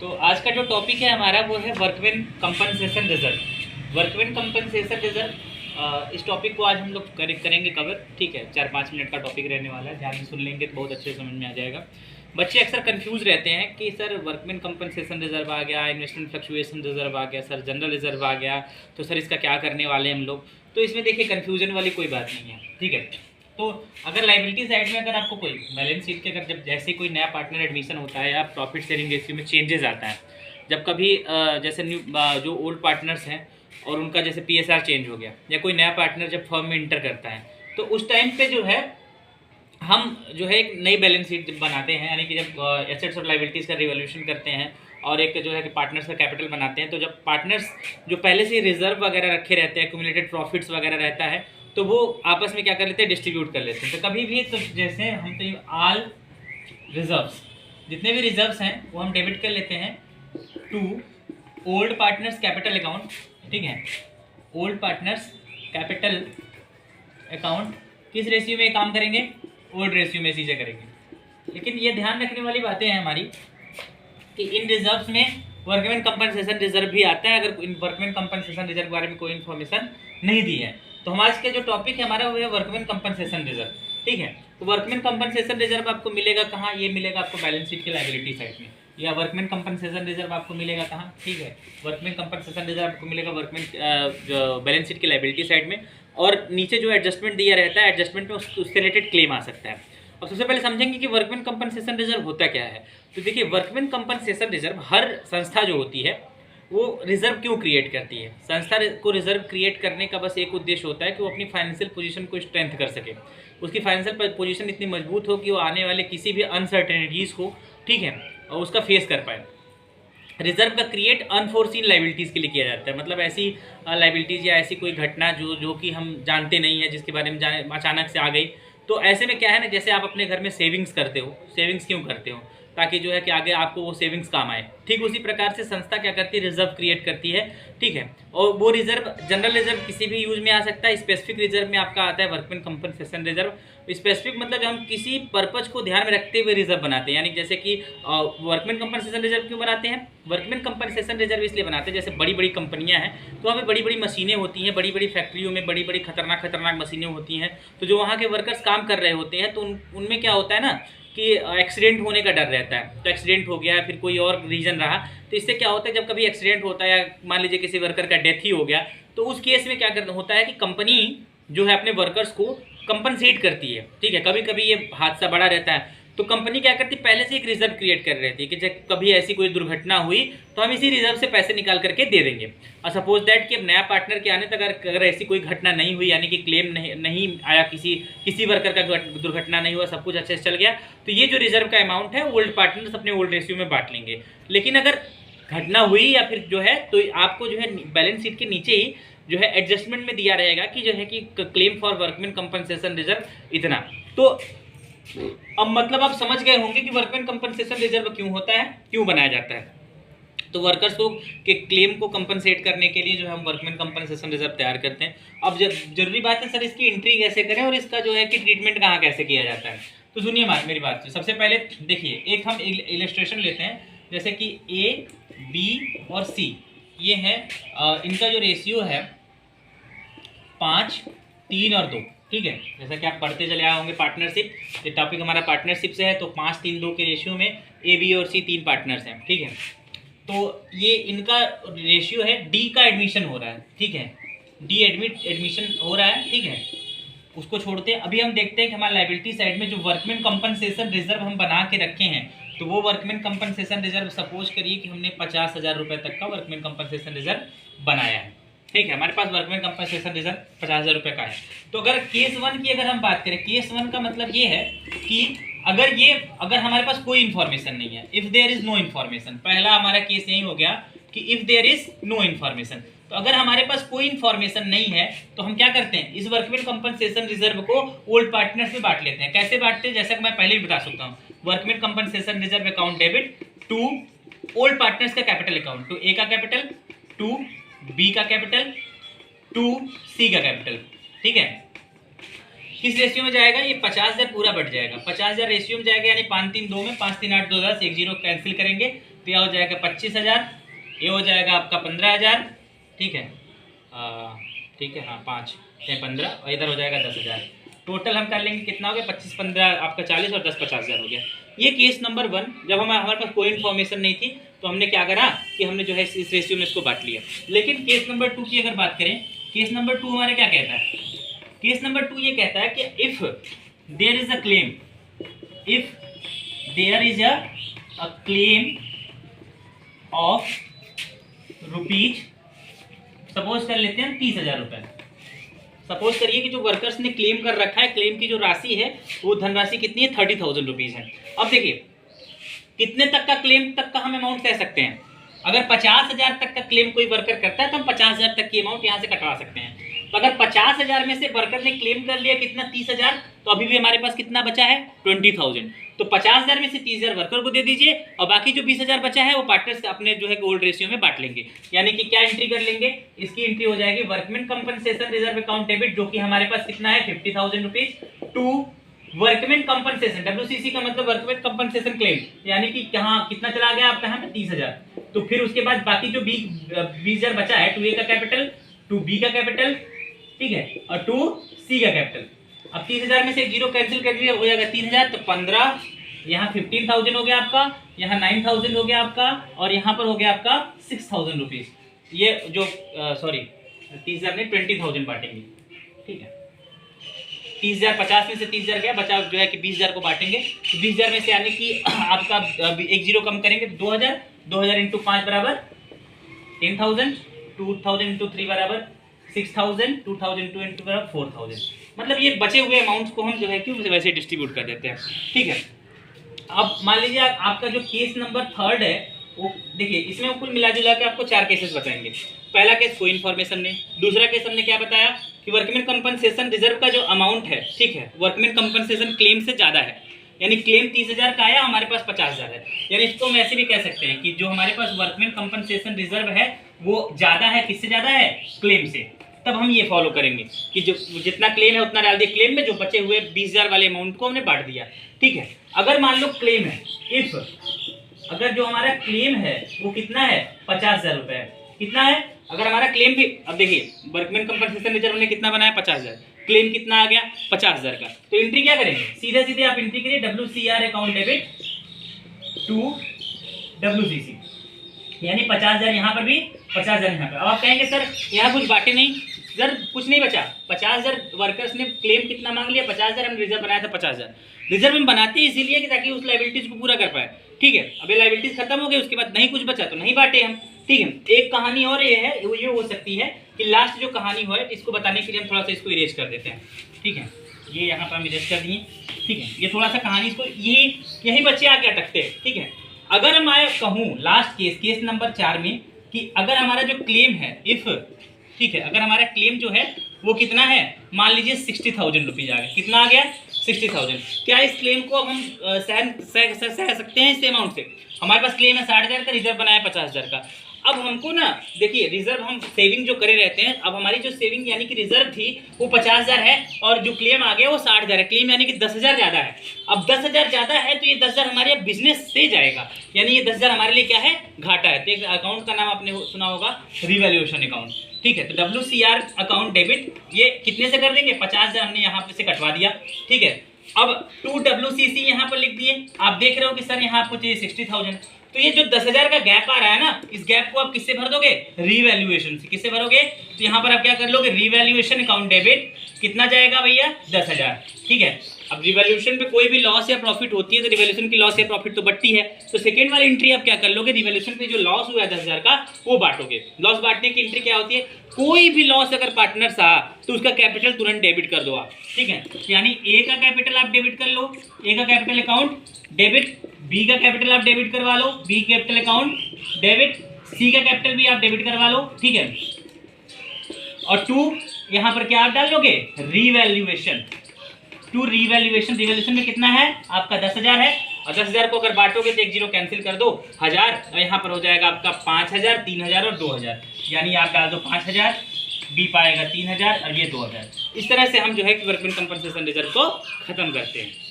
तो आज का जो टॉपिक है हमारा वो है workman compensation reserve. Workman compensation reserve, इस टॉपिक को आज हम लोग करेंगे कवर। ठीक है, 4-5 मिनट का टॉपिक रहने वाला है, ध्यान से सुन लेंगे तो बहुत अच्छे से समझ में आ जाएगा। बच्चे अक्सर कंफ्यूज रहते हैं कि सर वर्कमैन कंपनसेशन रिजर्व आ गया, इन्वेस्टमेंट फ्लक्चुएशन रिजर्व आ गया, सर जनरल रिजर्व आ गया, तो सर इसका क्या करने वाले हैं हम लोग। तो इसमें देखिए कन्फ्यूजन वाली कोई बात नहीं है। ठीक है, तो अगर लाइबिलिटी साइड में अगर आपको कोई बैलेंस शीट के अगर जब जैसे कोई नया पार्टनर एडमिशन होता है या प्रॉफिट शेयरिंग रेशियो में चेंजेस आता है, जब कभी जैसे न्यू जो ओल्ड पार्टनर्स हैं और उनका जैसे पीएसआर चेंज हो गया या कोई नया पार्टनर जब फर्म में इंटर करता है, तो उस टाइम पे जो है हम जो है एक नई बैलेंस शीट बनाते हैं, यानी कि जब एसेट्स और लाइबिलिटीज़ का रिवोल्यूशन करते हैं और एक जो है कि पार्टनर्स का कैपिटल बनाते हैं, तो जब पार्टनर्स जो पहले से रिजर्व वगैरह रखे रहते हैं, एक्यूमुलेटेड प्रॉफिट्स वगैरह रहता है, तो वो आपस में क्या कर लेते हैं, डिस्ट्रीब्यूट कर लेते हैं। तो कभी भी तो जैसे हम तो ऑल रिजर्व्स, जितने भी रिजर्व्स हैं वो हम डेबिट कर लेते हैं to old partners capital account. ठीक है, ओल्ड पार्टनर्स कैपिटल अकाउंट किस रेशियो में काम करेंगे, ओल्ड रेशियो में चीज़ें करेंगे। लेकिन ये ध्यान रखने वाली बातें हैं हमारी कि इन रिजर्व्स में वर्कमैन कंपनसेशन रिजर्व भी आता है। अगर इन वर्कमैन कंपनसेशन रिजर्व के बारे में कोई इन्फॉर्मेशन नहीं दी है, तो हम आज के जो टॉपिक है हमारा वो है वर्कमैन कंपनसेशन रिजर्व। ठीक है, तो वर्कमैन कंपनसेशन रिजर्व आपको मिलेगा कहाँ, ये मिलेगा आपको बैलेंस शीट की लायबिलिटी साइड में, या वर्कमैन कंपनसेशन रिजर्व आपको मिलेगा कहाँ। ठीक है, वर्कमैन कंपनसेशन रिजर्व आपको मिलेगा वर्कमैन बैलेंस शीट की लायबिलिटी साइड में, और नीचे जो एडजस्टमेंट दिया रहता है, एडजस्टमेंट में उससे रिलेटेड क्लेम आ सकता है। अब सबसे पहले समझेंगे कि वर्कमैन कंपनसेशन रिजर्व होता क्या है। तो देखिए, वर्कमैन कंपनसेशन रिजर्व, हर संस्था जो होती है वो रिजर्व क्यों क्रिएट करती है। संस्था को रिजर्व क्रिएट करने का बस एक उद्देश्य होता है कि वो अपनी फाइनेंशियल पोजीशन को स्ट्रेंथ कर सके, उसकी फाइनेंशियल पोजीशन इतनी मजबूत हो कि वो आने वाले किसी भी अनसर्टेनिटीज़ को, ठीक है, और उसका फेस कर पाए। रिजर्व का क्रिएट अनफोर्सीन लाइबिलिटीज़ के लिए किया जाता है, मतलब ऐसी लाइबिलिटीज़ या ऐसी कोई घटना जो कि हम जानते नहीं है, जिसके बारे में अचानक से आ गई। तो ऐसे में क्या है ना, जैसे आप अपने घर में सेविंग्स करते हो, सेविंग्स क्यों करते हो, ताकि जो है कि आगे आपको वो सेविंग्स काम आए। ठीक उसी प्रकार से संस्था क्या करती है, रिजर्व क्रिएट करती है। ठीक है, और वो रिजर्व, जनरल रिजर्व किसी भी यूज में आ सकता है, स्पेसिफिक रिजर्व में आपका आता है वर्कमैन कंपनसेशन रिजर्व। स्पेसिफिक मतलब हम किसी पर्पज को ध्यान में रखते हुए रिजर्व बनाते हैं, यानी जैसे कि वर्कमैन कंपनसेशन रिजर्व क्यों बनाते हैं, वर्कमैन कंपनसेशन रिजर्व इसलिए बनाते हैं, जैसे बड़ी बड़ी कंपनियां हैं तो वहाँ पे बड़ी बड़ी मशीनें होती हैं, बड़ी बड़ी फैक्ट्रियों में बड़ी बड़ी खतरनाक मशीनें होती हैं, तो जो वहाँ के वर्कर्स काम कर रहे होते हैं, तो उनमें क्या होता है ना कि एक्सीडेंट होने का डर रहता है। तो एक्सीडेंट हो गया, फिर कोई और रीज़न रहा, तो इससे क्या होता है, जब कभी एक्सीडेंट होता है या मान लीजिए किसी वर्कर का डेथ ही हो गया, तो उस केस में क्या करना होता है कि कंपनी जो है अपने वर्कर्स को कंपनसेट करती है। ठीक है, कभी कभी ये हादसा बड़ा रहता है, तो कंपनी क्या करती है, पहले से एक रिजर्व क्रिएट कर रहती है कि जब कभी ऐसी कोई दुर्घटना हुई तो हम इसी रिजर्व से पैसे निकाल करके दे देंगे। और सपोज दैट कि अब नया पार्टनर के आने तक अगर ऐसी कोई घटना नहीं हुई, यानी कि क्लेम नहीं आया, किसी वर्कर का दुर्घटना नहीं हुआ, सब कुछ अच्छे से चल गया, तो ये जो रिजर्व का अमाउंट है ओल्ड पार्टनर्स अपने ओल्ड रेशियो में बांट लेंगे। लेकिन अगर घटना हुई या फिर जो है, तो आपको जो है बैलेंस शीट के नीचे ही जो है एडजस्टमेंट में दिया रहेगा कि जो है कि claim for workman compensation reserve इतना। तो अब मतलब आप समझ गए होंगे कि वर्कमैन कंपनसेशन रिजर्व क्यों होता है, क्यों बनाया जाता है। तो वर्कर्स को के क्लेम को कंपनसेट करने के लिए जो हम वर्कमैन कंपनसेशन रिजर्व तैयार करते हैं। अब जरूरी बात है सर, इसकी एंट्री कैसे करें और इसका जो है कि ट्रीटमेंट कहाँ कैसे किया जाता है। तो सुनिए मेरी बात से, सबसे पहले देखिए एक हम इलस्ट्रेशन लेते हैं, जैसे कि ए, बी और सी, ये है इनका जो रेशियो है 5, 3 और 2। ठीक है, जैसा कि आप पढ़ते चले आए होंगे पार्टनरशिप, ये टॉपिक हमारा पार्टनरशिप से है, तो 5, 3, 2 के रेशियो में ए, बी और सी 3 पार्टनर्स हैं। ठीक है, तो ये इनका रेशियो है, डी का एडमिशन हो रहा है। ठीक है, डी एडमिशन हो रहा है। ठीक है, उसको छोड़ते हैं, अभी हम देखते हैं कि हमारे लाइबिलिटी साइड में जो वर्कमैन कंपनसेशन रिजर्व हम बना के रखे हैं, तो वो वर्कमैन कंपनसेशन रिजर्व, सपोज करिए कि हमने 50,000 रुपये तक का वर्कमैन कंपनसेशन रिजर्व बनाया है। ठीक है, हमारे पास वर्कमैन कंपनसेशन रिजर्व 50,000 रुपये का है। तो अगर केस 1 की अगर हम बात करें, केस 1 का मतलब ये है कि अगर हमारे पास कोई इन्फॉर्मेशन नहीं है, if there is no information, पहला हमारा केस यही हो गया कि if there is no information. तो अगर हमारे पास कोई इन्फॉर्मेशन नहीं है तो हम क्या करते हैं, इस वर्कमैन कंपनसेशन रिजर्व को ओल्ड पार्टनर्स में बांट लेते हैं। कैसे बांटते हैं, जैसा कि मैं पहले भी बता सकता हूँ, workman compensation reserve account debit to old partners का कैपिटल अकाउंट, टू ए का कैपिटल, टू बी का कैपिटल, टू सी का कैपिटल। ठीक है, किस रेशियो में जाएगा, ये 50,000 पूरा बढ़ जाएगा, 50,000 रेशियो में जाएगा, यानी 5 3 2 में 5 3 8 2 10 1 0 कैंसिल करेंगे तो यह हो जाएगा 25,000, ये हो जाएगा आपका 15,000, ठीक है, ठीक है, हाँ 5 15 और इधर हो जाएगा 10,000। टोटल हम कर लेंगे कितना हो गया, 25 15 आपका 40 और 10 50,000 हो गया। ये केस नंबर 1, जब हमारे पास कोई इन्फॉर्मेशन नहीं थी तो हमने क्या करा कि हमने जो है इस रेशियो में इसको बांट लिया। लेकिन केस नंबर 2 की अगर बात करें, केस नंबर 2 हमारे क्या कहता है, केस नंबर 2 ये कहता है कि if there is a claim, if there is a claim of rupees, suppose कर लेते हैं 30,000 रुपये, सपोज करिए कि जो वर्कर्स ने क्लेम कर रखा है, क्लेम की जो राशि है वो धनराशि कितनी है, 30,000 रुपीज़ है। अब देखिए कितने तक का क्लेम तक का हम अमाउंट कह सकते हैं, अगर 50,000 तक का क्लेम कोई वर्कर करता है तो हम 50,000 तक की अमाउंट यहाँ से कटवा सकते हैं। तो अगर 50,000 में से वर्कर ने क्लेम कर लिया कितना, 30,000, तो अभी भी हमारे पास कितना बचा है, 20,000। तो 50,000 में से 30,000 वर्कर को दे दीजिए और बाकी जो 20,000 बचा है वो पार्टनर्स अपने जो है गोल्ड रेशियो में बांट लेंगे। यानी कि क्या एंट्री कर लेंगे, इसकी एंट्री हो जाएगी workman compensation reserve account debit, जो कि हमारे पास कितना है 50,000 rupees, to workman compensation, WCC का मतलब वर्कमैन कंपनसेशन क्लेम, यानी कि कहाँ कितना चला गया आपका यहाँ पे 30,000। तो फिर उसके बाद बाकी जो 20,000 बचा है, 2A का कैपिटल, 2B का कैपिटल, ठीक है, और 2C का कैपिटल। अब 30,000 में से एक जीरो कैंसिल कर दिया, हो जाएगा 3,000, तो 15, यहाँ 15,000 हो गया आपका, यहाँ 9,000 हो गया आपका, और यहाँ पर हो गया आपका 6,000 रुपीज। ये जो सॉरी 30,000 में 20,000 बांटेंगे, ठीक है, 30,000 50 में से 30,000 गया, बचा जो है कि 20,000 को बांटेंगे। तो 20,000 में से यानी कि आपका एक जीरो कम करेंगे, 2,000, 2,000 इंटू 5 बराबर 10,000, 2,000 इंटू 3 बराबर 6,000, 2,002 इंटू बराबर 4,000। मतलब ये बचे हुए अमाउंट्स को हम जो है कि वैसे डिस्ट्रीब्यूट कर देते हैं, ठीक है। अब मान लीजिए आपका जो केस नंबर 3 है वो देखिए, इसमें कुल मिला जुला के आपको 4 केसेस बताएंगे। पहला केस कोई इन्फॉर्मेशन नहीं, दूसरा केस हमने क्या बताया कि वर्कमैन कंपनसेशन रिजर्व का जो अमाउंट है, ठीक है, वर्कमैन कंपनसेशन क्लेम से ज़्यादा है, यानी क्लेम 30,000 का आया, हमारे पास 50,000 है, यानी इसको हम ऐसे भी कह सकते हैं कि जो हमारे पास वर्कमैन कंपनसेशन रिजर्व है वो ज़्यादा है, किससे ज़्यादा है, क्लेम से। तब हम ये फॉलो करेंगे कि जो जितना क्लेम है उतना डाल दिए क्लेम में, जो बचे हुए 20,000 वाले अमाउंट को हमने बांट दिया, ठीक है। अगर मान लो क्लेम है, इफ अगर जो हमारा क्लेम है वो कितना है, 50,000 रुपये है, कितना है, अगर हमारा क्लेम भी, अब देखिए वर्कमैन कंपनसेशन रिजर्व ने कितना बनाया 50,000, क्लेम कितना आ गया 50,000 का, तो एंट्री क्या करेंगे, सीधे सीधे आप एंट्री करिए WCR account debit to WCC, यानी 50,000 यहाँ पर भी 50,000 यहाँ पर। अब आप कहेंगे सर यहाँ कुछ बांटे नहीं, सर कुछ नहीं बचा, 50,000 वर्कर्स ने क्लेम कितना मांग लिया, 50,000, हमने रिजर्व बनाया था 50,000, रिजर्व हम बनाते हैं इसीलिए कि ताकि उस लाइबिलिटीज को पूरा कर पाए, ठीक है। अभी लाइबिलिटीज खत्म हो गई, उसके बाद नहीं कुछ बचा तो नहीं बांटे हम, ठीक है। एक कहानी और ये है, वो ये हो सकती है कि लास्ट जो कहानी हो है इसको बताने के लिए हम थोड़ा सा इसको इरेज कर देते हैं, ठीक है, ये यहाँ पर हम इरेज कर दिए, ठीक है। ये थोड़ा सा कहानी इसको यही बच्चे आके अटकते हैं, ठीक है। अगर मैं कहूँ लास्ट केस नंबर 4 में कि अगर हमारा जो क्लेम है, इफ, ठीक है, अगर हमारा क्लेम जो है वो कितना है, मान लीजिए 60,000 रुपीज आ गया, कितना आ गया 60,000, क्या इस क्लेम को हम सह सकते हैं इस अमाउंट से, हमारे पास क्लेम है 60,000 का, रिजर्व बनाया 50,000 का। अब हमको ना देखिए रिजर्व हम सेविंग जो करे रहते हैं, अब हमारी जो सेविंग यानी कि रिजर्व थी वो 50,000 है और जो क्लेम आ गया वो 60,000 है, क्लेम यानी कि 10,000 ज़्यादा है। अब 10,000 ज़्यादा है तो ये 10,000 हमारे बिजनेस से जाएगा, यानी ये 10,000 हमारे लिए क्या है, घाटा है। तो एक अकाउंट का नाम आपने सुना होगा, रिवैल्यूएशन अकाउंट, ठीक है। तो WCR अकाउंट डेबिट ये कितने से कर देंगे, 50,000 हमने यहाँ पे से कटवा दिया, ठीक है। अब 2 WCC यहाँ पर लिख दिए, आप देख रहे हो कि सर यहाँ आपको चाहिए 60,000, तो ये जो 10,000 का गैप आ रहा है ना, इस गैप को आप किससे भर दोगे, रिवैल्यूएशन से। किससे भरोगे, तो यहाँ पर आप क्या कर लोगे, रिवैल्यूएशन अकाउंट डेबिट कितना जाएगा भैया 10,000, ठीक है। अब रिवैल्यूएशन पे कोई भी लॉस या प्रॉफिट होती है तो रिवैल्यूएशन की लॉस या प्रॉफिट तो बढ़ती है, तो सेकंड वाली एंट्री आप क्या कर लोगे, रिवैल्यूएशन पे जो लॉस हुआ है 10,000 का वो बांटोगे। लॉस बांटने की एंट्री क्या होती है, कोई भी लॉस अगर पार्टनर्स आ तो उसका कैपिटल तुरंत डेबिट कर दो आप, ठीक है। यानी ए का कैपिटल आप डेबिट कर लो, ए का कैपिटल अकाउंट डेबिट, बी का कैपिटल आप डेबिट करवा लो, बी कैपिटल अकाउंट डेबिट, सी का कैपिटल भी आप डेबिट करवा लो, ठीक है। और 2 यहाँ पर क्या आप डाल लोगे, रिवैल्यूएशन, टू रिवैल्यूएशन, रिवैल्यूएशन में कितना है आपका 10,000 है, और 10,000 को अगर बांटोगे तो एक जीरो कैंसिल कर दो, 1000, और यहाँ पर हो जाएगा आपका 5,000, 3,000 और 2,000, यानी आप डाल दो 5,000, बी पाएगा 3000 और ये 2000। इस तरह से हम जो है कि वर्कमैन कंपनसेशन रिजर्व को ख़त्म करते हैं।